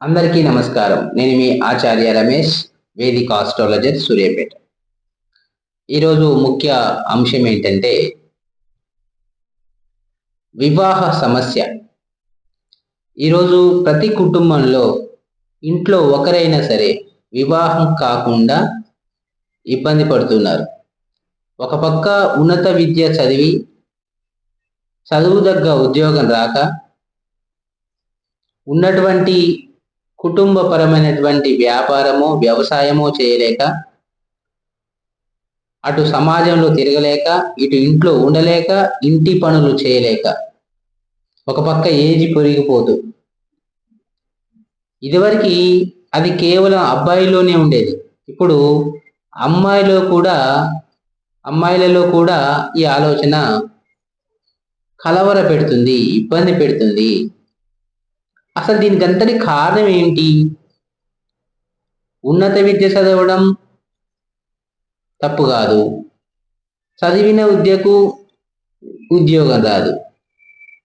అందరికీ నమస్కారం. నేను మీ ఆచార్య రమేష్, వేదిక ఆస్ట్రాలజర్, సూర్యాపేట. ఈరోజు ముఖ్య అంశం ఏంటంటే వివాహ సమస్య. ఈరోజు ప్రతి కుటుంబంలో ఇంట్లో ఒకరైనా సరే వివాహం కాకుండా ఇబ్బంది పడుతున్నారు. ఒక పక్క ఉన్నత విద్య చదివి చదువు దగ్గ ఉద్యోగం రాక, ఉన్నటువంటి కుటుంబపరమైనటువంటి వ్యాపారమో వ్యవసాయమో చేయలేక, అటు సమాజంలో తిరగలేక, ఇటు ఇంట్లో ఉండలేక, ఇంటి పనులు చేయలేక, ఒక పక్క ఏజ్ పెరిగిపోతూ, ఇదివరకు అది కేవలం అబ్బాయిలోనే ఉండేది. ఇప్పుడు అమ్మాయిలలో కూడా ఈ ఆలోచన కలవర పెడుతుంది, ఇబ్బంది పెడుతుంది. అసలు దీనికి అంతటి కారణం ఏంటి? ఉన్నత విద్య చదవడం తప్పు కాదు, చదివిన విద్యకు ఉద్యోగం రాదు.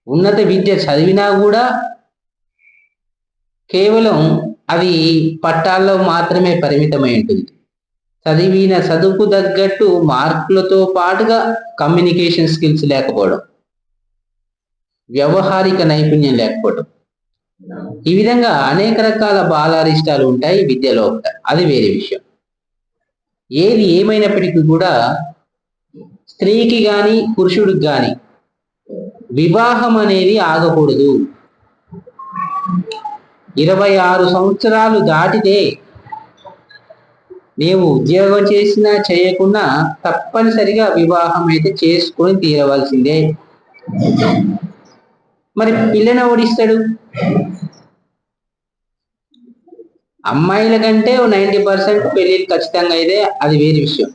ఉన్నత విద్య చదివినా కూడా కేవలం అది పట్టాల్లో మాత్రమే పరిమితమై ఉంటుంది. చదివిన చదువుకు తగ్గట్టు మార్కులతో పాటుగా కమ్యూనికేషన్ స్కిల్స్ లేకపోవడం, వ్యవహారిక నైపుణ్యం లేకపోవడం, ఈ విధంగా అనేక రకాల బాలారిష్టాలు ఉంటాయి విద్యలో. అది వేరే విషయం. ఏది ఏమైనప్పటికీ కూడా స్త్రీకి కానీ పురుషుడికి కానీ వివాహం అనేది ఆగకూడదు. 26 సంవత్సరాలు దాటితే నీవు ఉద్యోగం చేసినా చేయకున్నా తప్పనిసరిగా వివాహం అయితే చేసుకొని తీరవలసిందే. మరి పిల్లని ఓడిస్తాడు? అమ్మాయిల కంటే 90% పెళ్ళిళ్ళు ఖచ్చితంగా అయితే అది వేరే విషయం.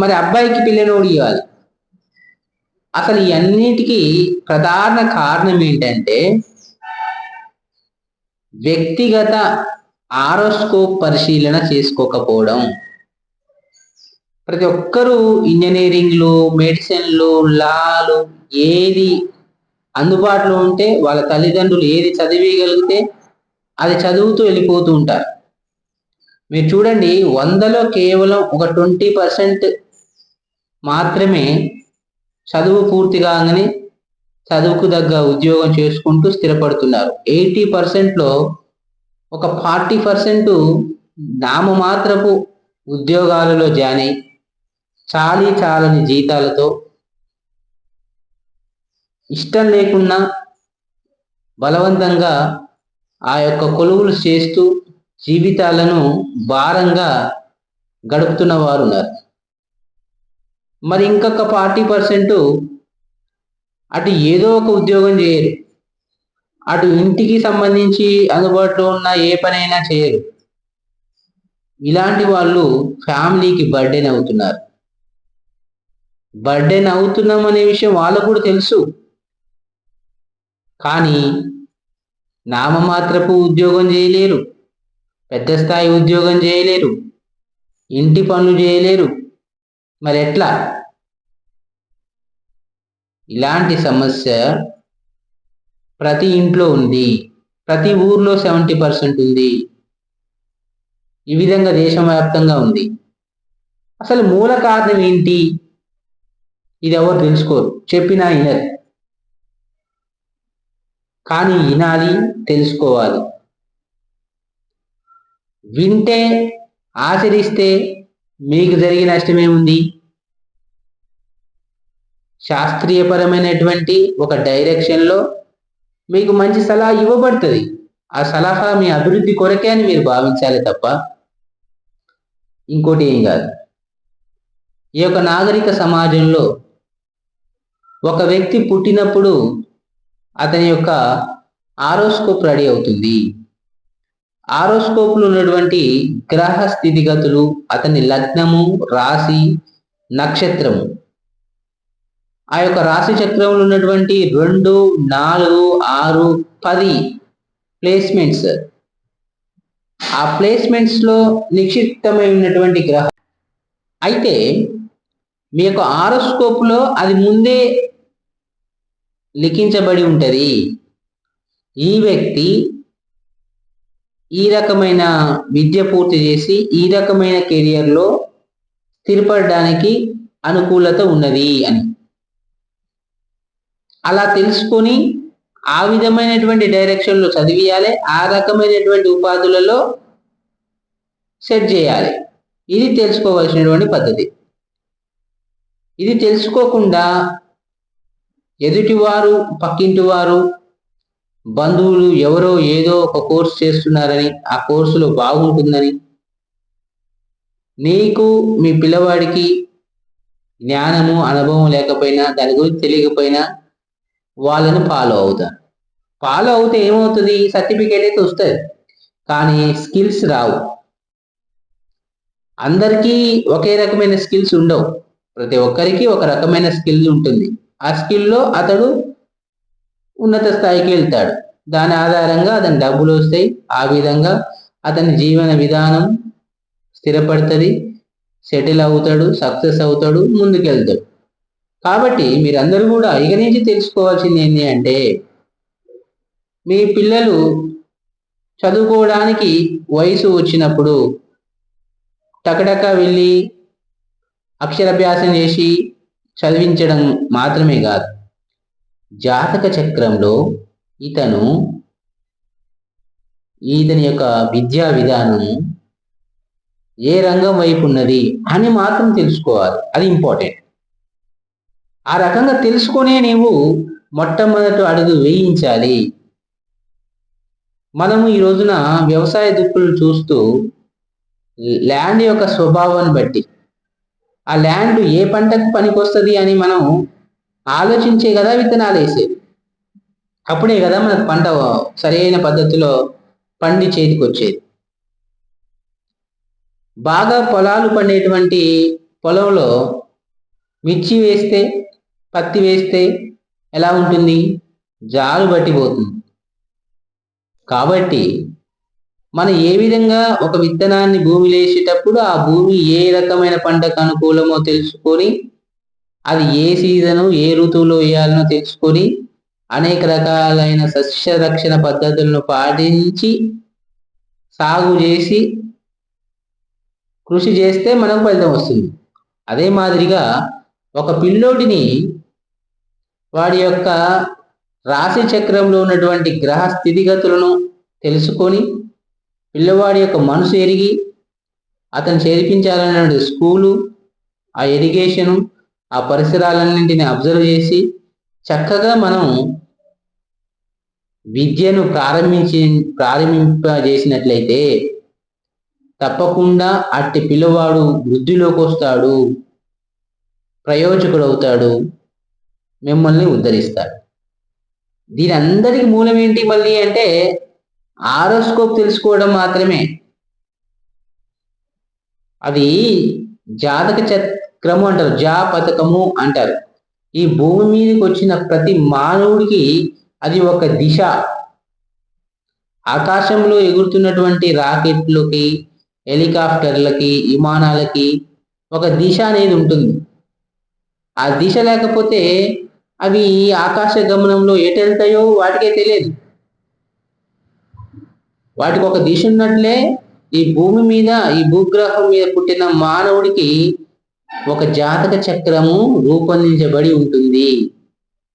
మరి అబ్బాయికి పిల్లని ఓడియాలి. అసలు ఈ అన్నిటికీ ప్రధాన కారణం ఏంటంటే వ్యక్తిగత ఆరోస్కోప్ పరిశీలన చేసుకోకపోవడం. ప్రతి ఒక్కరూ ఇంజనీరింగ్లు, మెడిసిన్లు, లాలు ఏది అందుబాటులో ఉంటే, వాళ్ళ తల్లిదండ్రులు ఏది చదివేయగలిగితే అది చదువుతూ వెళ్ళిపోతూ ఉంటారు. మీరు చూడండి, 100లో కేవలం ఒక 20% మాత్రమే చదువు పూర్తి కాగానే చదువుకు తగ్గ ఉద్యోగం చేసుకుంటూ స్థిరపడుతున్నారు. 80%లో ఒక 40% నామమాత్రపు ఉద్యోగాలలో జాయిన్ అయి చాలని జీతాలతో, ఇష్టం లేకున్నా బలవంతంగా ఆ యొక్క కొలువులు చేస్తూ జీవితాలను భారంగా గడుపుతున్న వారు ఉన్నారు. మరి ఇంకొక 40% అటు ఏదో ఒక ఉద్యోగం చేయరు, అటు ఇంటికి సంబంధించి అందుబాటులో ఉన్న ఏ పనైనా చేయరు. ఇలాంటి వాళ్ళు ఫ్యామిలీకి బర్డెన్ అవుతున్నారు. బర్డెన్ అవుతున్నాం అనే విషయం వాళ్ళకు కూడా తెలుసు. కానీ నామమాత్రపు ఉద్యోగం చేయలేరు, పెద్ద స్థాయి ఉద్యోగం చేయలేరు, ఇంటి పనులు చేయలేరు. మరి ఎట్లా? ఇలాంటి సమస్య ప్రతి ఇంట్లో ఉంది, ప్రతి ఊర్లో 70% ఉంది. ఈ విధంగా దేశవ్యాప్తంగా ఉంది. అసలు మూల కారణం ఏంటి? ఇది ఎవరు తెలుసుకోరు, చెప్పినా వినరు. కానీ వినాలి, తెలుసుకోవాలి. వింటే, ఆచరిస్తే మీకు జరిగే నష్టమేముంది? శాస్త్రీయపరమైనటువంటి ఒక డైరెక్షన్లో మీకు మంచి సలహా ఇవ్వబడుతుంది. ఆ సలహా మీ అభివృద్ధి కొరకే అని మీరు భావించాలి తప్ప ఇంకోటి ఏం కాదు. ఈ యొక్క నాగరిక సమాజంలో ఒక వ్యక్తి పుట్టినప్పుడు అతని యొక్క ఆరోస్కోప్ రెడీ అవుతుంది. ఆరోస్కోప్లో ఉన్నటువంటి గ్రహ స్థితిగతులు, అతని లగ్నము, రాశి, నక్షత్రము, ఆ యొక్క రాశి చక్రంలో ఉన్నటువంటి 2, 4, 6, 10 ప్లేస్మెంట్స్, ఆ ప్లేస్మెంట్స్లో నిక్షిప్తమై ఉన్నటువంటి గ్రహం అయితే మీ యొక్క ఆరోస్కోప్లో అది ముందే లిఖించబడి ఉంటుంది. ఈ వ్యక్తి ఈ రకమైన విద్య పూర్తి చేసి ఈ రకమైన కెరియర్లో స్థిరపడడానికి అనుకూలత ఉన్నది అని అలా తెలుసుకొని ఆ విధమైనటువంటి డైరెక్షన్లో చదివియాలి, ఆ రకమైనటువంటి ఉపాధులలో సెట్ చేయాలి. ఇది తెలుసుకోవాల్సినటువంటి పద్ధతి. ఇది తెలుసుకోకుండా ఎదుటివారు, పక్కింటి వారు, బంధువులు ఎవరో ఏదో ఒక కోర్సు చేస్తున్నారని, ఆ కోర్సులో బాగుంటుందని, నీకు మీ పిల్లవాడికి జ్ఞానము అనుభవం లేకపోయినా, దాని గురించి తెలియకపోయినా వాళ్ళని ఫాలో అవుతారు. ఫాలో అవుతే ఏమవుతుంది? సర్టిఫికేట్ అయితే వస్తుంది, కానీ స్కిల్స్ రావు. అందరికీ ఒకే రకమైన స్కిల్స్ ఉండవు. ప్రతి ఒక్కరికి ఒక రకమైన స్కిల్ ఉంటుంది. ఆ స్కిల్లో అతడు ఉన్నత స్థాయికి వెళ్తాడు. దాని ఆధారంగా అతని డబ్బులు వస్తాయి. ఆ విధంగా అతని జీవన విధానం స్థిరపడుతుంది, సెటిల్ అవుతాడు, సక్సెస్ అవుతాడు, ముందుకెళ్తాడు. కాబట్టి మీరందరూ కూడా ఇక నుంచి తెలుసుకోవాల్సింది ఏంటి అంటే, మీ పిల్లలు చదువుకోవడానికి వయసు వచ్చినప్పుడు టకటక వెళ్ళి అక్షరాభ్యాసం చేసి చదివించడం మాత్రమే కాదు, జాతక చక్రంలో ఇతని యొక్క విద్యా విధానము ఏ రంగం వైపు ఉన్నది అని మాత్రం తెలుసుకోవాలి. అది ఇంపార్టెంట్. ఆ రకంగా తెలుసుకునే నీవు మొట్టమొదటి అడుగు వేయించాలి. మనము ఈ రోజున వ్యవసాయ దుక్కులు చూస్తూ ల్యాండ్ యొక్క స్వభావాన్ని బట్టి ఆ ల్యాండ్ ఏ పంటకు పనికొస్తుంది అని మనం ఆలోచించే కదా విత్తనాలు వేసేది. అప్పుడే కదా మనకు పంట సరైన పద్ధతిలో పండి చేతికి వచ్చేది. బాగా పొలాలు పండేటువంటి పొలంలో మిర్చి వేస్తే, పత్తి వేస్తే ఎలా ఉంటుంది? జాలు పట్టిపోతుంది. కాబట్టి మనం ఏ విధంగా ఒక విత్తనాన్ని భూమిలో వేసేటప్పుడు ఆ భూమి ఏ రకమైన పంటకు అనుకూలమో తెలుసుకొని, అది ఏ సీజను ఏ ఋతువులో వేయాలనో తెలుసుకొని, అనేక రకాలైన సస్య రక్షణ పద్ధతులను పాటించి సాగు చేసి కృషి చేస్తే మనకు ఫలితం వస్తుంది. అదే మాదిరిగా ఒక పిల్లోడిని వాడి యొక్క రాశి చక్రంలో ఉన్నటువంటి గ్రహ స్థితిగతులను తెలుసుకొని, పిల్లవాడి యొక్క మనసు ఎరిగి అతను చేర్పించాలనే స్కూలు, ఆ ఎడ్యుకేషను, ఆ పరిసరాలన్నింటినీ అబ్జర్వ్ చేసి చక్కగా మనం విద్యను ప్రారంభింపజేసినట్లయితే తప్పకుండా అట్టి పిల్లవాడు వృద్ధిలోకి వస్తాడు, ప్రయోజకుడు అవుతాడు, మిమ్మల్ని ఉద్ధరిస్తాడు. దీని అందరికి మూలం ఏంటి మళ్ళీ అంటే ఆరోస్కోప్ తెలుసుకోవడం మాత్రమే. అది జాతక చక్రము అంటారు, జాపతకము అంటారు. ఈ భూమి మీదకి వచ్చిన ప్రతి మానవుడికి అది ఒక దిశ. ఆకాశంలో ఎగురుతున్నటువంటి రాకెట్లకి, హెలికాప్టర్లకి, విమానాలకి ఒక దిశ అనేది ఉంటుంది. ఆ దిశ లేకపోతే అవి ఆకాశ గమనంలో ఎటు వెళ్తాయో వాటికే తెలియదు. వాటికి ఒక దిశ ఉన్నట్లే ఈ భూమి మీద, ఈ భూగ్రహం మీద పుట్టిన మానవుడికి ఒక జాతక చక్రము రూపొందించబడి ఉంటుంది.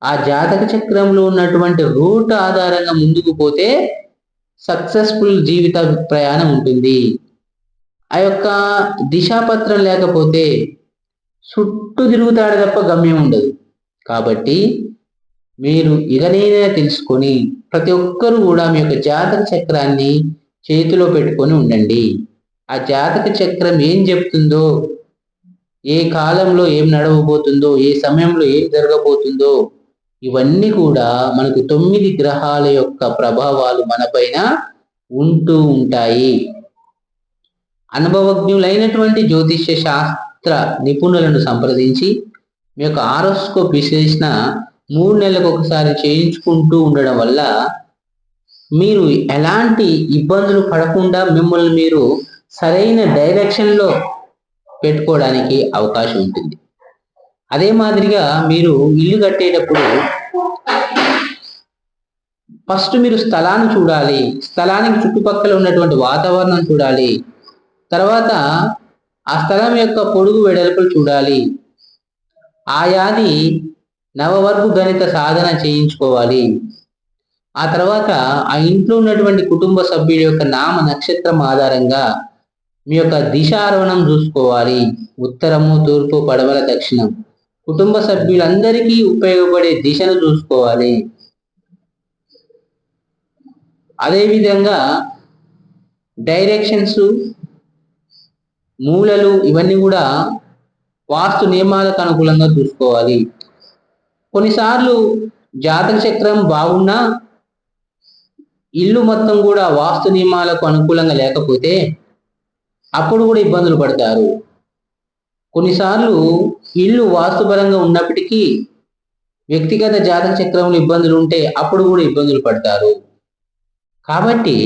ఆ జాతక చక్రంలో ఉన్నటువంటి రూట్ ఆధారంగా ముందుకు పోతే సక్సెస్ఫుల్ జీవిత ప్రయాణం ఉంటుంది. ఆ యొక్క దిశాపత్రం లేకపోతే చుట్టూ తిరుగుతాడు తప్ప గమ్యం ఉండదు. కాబట్టి మీరు ఇదనైనా తెలుసుకొని ప్రతి ఒక్కరూ కూడా మీ యొక్క జాతక చక్రాన్ని చేతిలో పెట్టుకొని ఉండండి. ఆ జాతక చక్రం ఏం చెప్తుందో, ఏ కాలంలో ఏం నడవబోతుందో, ఏ సమయంలో ఏం జరగబోతుందో, ఇవన్నీ కూడా మనకు 9 గ్రహాల యొక్క ప్రభావాలు మనపైన ఉంటూ ఉంటాయి. అనుభవజ్ఞులైనటువంటి జ్యోతిష్య శాస్త్ర నిపుణులను సంప్రదించి మీ యొక్క ఆరోస్కోప్ విశ్లేషణ 3 నెలలకు ఒకసారి చేయించుకుంటూ ఉండడం వల్ల మీరు ఎలాంటి ఇబ్బందులు పడకుండా మిమ్మల్ని మీరు సరైన డైరెక్షన్లో పెట్టుకోవడానికి అవకాశం ఉంటుంది. అదే మాదిరిగా మీరు ఇల్లు కట్టేటప్పుడు ఫస్ట్ మీరు స్థలాన్ని చూడాలి, స్థలానికి చుట్టుపక్కల ఉన్నటువంటి వాతావరణం చూడాలి, తర్వాత ఆ స్థలం యొక్క పొడుగు వెడల్పులు చూడాలి, ఆయాది నవవర్గు గణిత సాధన చేయించుకోవాలి. ఆ తర్వాత ఆ ఇంట్లో ఉన్నటువంటి కుటుంబ సభ్యుల యొక్క నామ నక్షత్రం ఆధారంగా మీ యొక్క దిశారోహణం చూసుకోవాలి. ఉత్తరము, తూర్పు, పడమర, దక్షిణం కుటుంబ సభ్యులందరికీ ఉపయోగపడే దిశను చూసుకోవాలి. అదేవిధంగా డైరెక్షన్స్, మూలలు ఇవన్నీ కూడా వాస్తు నియమాలకు అనుకూలంగా చూసుకోవాలి. కొన్నిసార్లు జాతక చక్రం బాగున్నా ఇల్లు మొత్తం కూడా వాస్తు నియమాలకు అనుకూలంగా లేకపోతే అప్పుడు కూడా ఇబ్బందులు పడతారు. కొన్నిసార్లు ఇల్లు వాస్తుపరంగా ఉన్నప్పటికీ వ్యక్తిగత జాతక చక్రంలో ఇబ్బందులు ఉంటే అప్పుడు కూడా ఇబ్బందులు పడతారు. కాబట్టి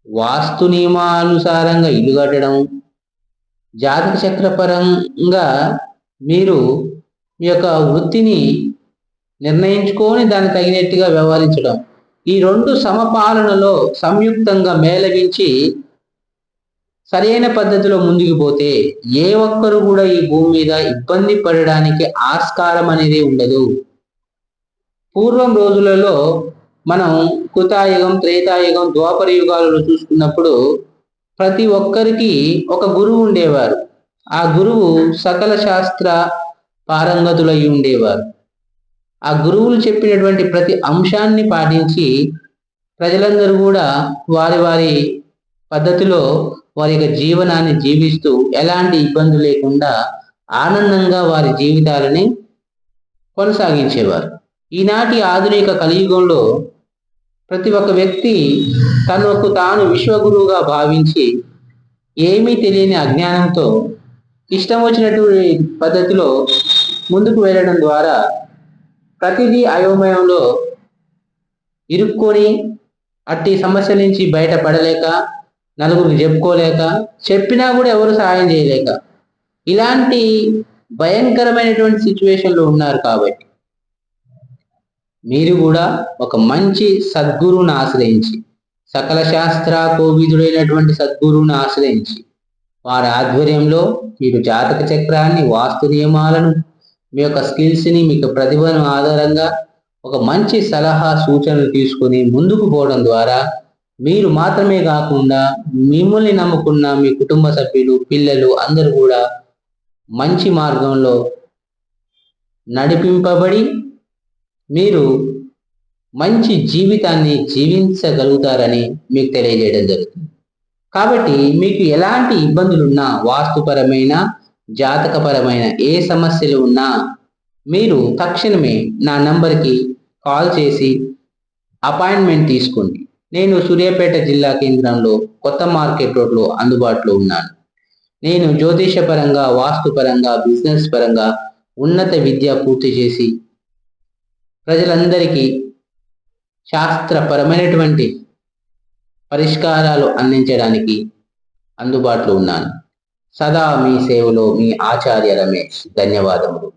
వాస్తు నియమానుసారంగా ఇల్లు కట్టడం, జాతక చక్రపరంగా మీరు మీ యొక్క వృత్తిని నిర్ణయించుకొని దాన్ని తగినట్టుగా వ్యవహరించడం, ఈ రెండు సమపాలనలో సంయుక్తంగా మేళవించి సరైన పద్ధతిలో ముందుకు పోతే ఏ ఒక్కరు కూడా ఈ భూమి మీద ఇబ్బంది పడడానికి ఆస్కారం అనేది ఉండదు. పూర్వం రోజులలో మనం కృతాయుగం, త్రేతాయుగం, ద్వాపర యుగాలలో చూసుకున్నప్పుడు ప్రతి ఒక్కరికి ఒక గురువు ఉండేవారు. ఆ గురువు సకల శాస్త్ర పారంగతులై ఉండేవారు. ఆ గురువులు చెప్పినటువంటి ప్రతి అంశాన్ని పాటించి ప్రజలందరూ కూడా వారి వారి పద్ధతిలో వారి యొక్క జీవనాన్ని జీవిస్తూ ఎలాంటి ఇబ్బంది లేకుండా ఆనందంగా వారి జీవితాలని కొనసాగించేవారు. ఈనాటి ఆధునిక కలియుగంలో ప్రతి ఒక్క వ్యక్తి తనకు తాను విశ్వగురువుగా భావించి ఏమీ తెలియని అజ్ఞానంతో ఇష్టం వచ్చినటువంటి పద్ధతిలో ముందుకు వెళ్ళడం ద్వారా ప్రతిదీ అయోమయంలో ఇరుక్కొని అట్టి సమస్య నుంచి బయటపడలేక, నలుగురికి చెప్పుకోలేక, చెప్పినా కూడా ఎవరు సహాయం చేయలేక ఇలాంటి భయంకరమైనటువంటి సిచ్యువేషన్లో ఉన్నారు. కాబట్టి మీరు కూడా ఒక మంచి సద్గురువుని ఆశ్రయించి, సకల శాస్త్ర కోవిదుడైనటువంటి సద్గురువుని ఆశ్రయించి వారి ఆధ్వర్యంలో మీరు జాతక చక్రాన్ని, వాస్తు నియమాలను, మీ యొక్క స్కిల్స్ని, మీకు ప్రతిభను ఆధారంగా ఒక మంచి సలహా సూచనలు తీసుకొని ముందుకు పోవడం ద్వారా మీరు మాత్రమే కాకుండా మిమ్మల్ని నమ్ముకున్న మీ కుటుంబ సభ్యులు, పిల్లలు అందరూ కూడా మంచి మార్గంలో నడిపింపబడి మీరు మంచి జీవితాన్ని జీవించగలుగుతారని మీకు తెలియజేయడం జరుగుతుంది. కాబట్టి మీకు ఎలాంటి ఇబ్బందులున్నా, వాస్తుపరమైన, జాతకపరమైన ఏ సమస్యలు ఉన్నా మీరు తక్షణమే నా నంబర్కి కాల్ చేసి అపాయింట్మెంట్ తీసుకోండి. నేను సూర్యాపేట జిల్లా కేంద్రంలో కొత్త మార్కెట్ రోడ్లో అందుబాటులో ఉన్నాను. నేను జ్యోతిషపరంగా, వాస్తుపరంగా, బిజినెస్ పరంగా ఉన్నత విద్య పూర్తి చేసి ప్రజలందరికీ శాస్త్రపరమైనటువంటి పరిష్కారాలు అందించడానికి అందుబాటులో ఉన్నాను. సదా మీ సేవలో మీ ఆచార్య రమేష్. ధన్యవాదములు.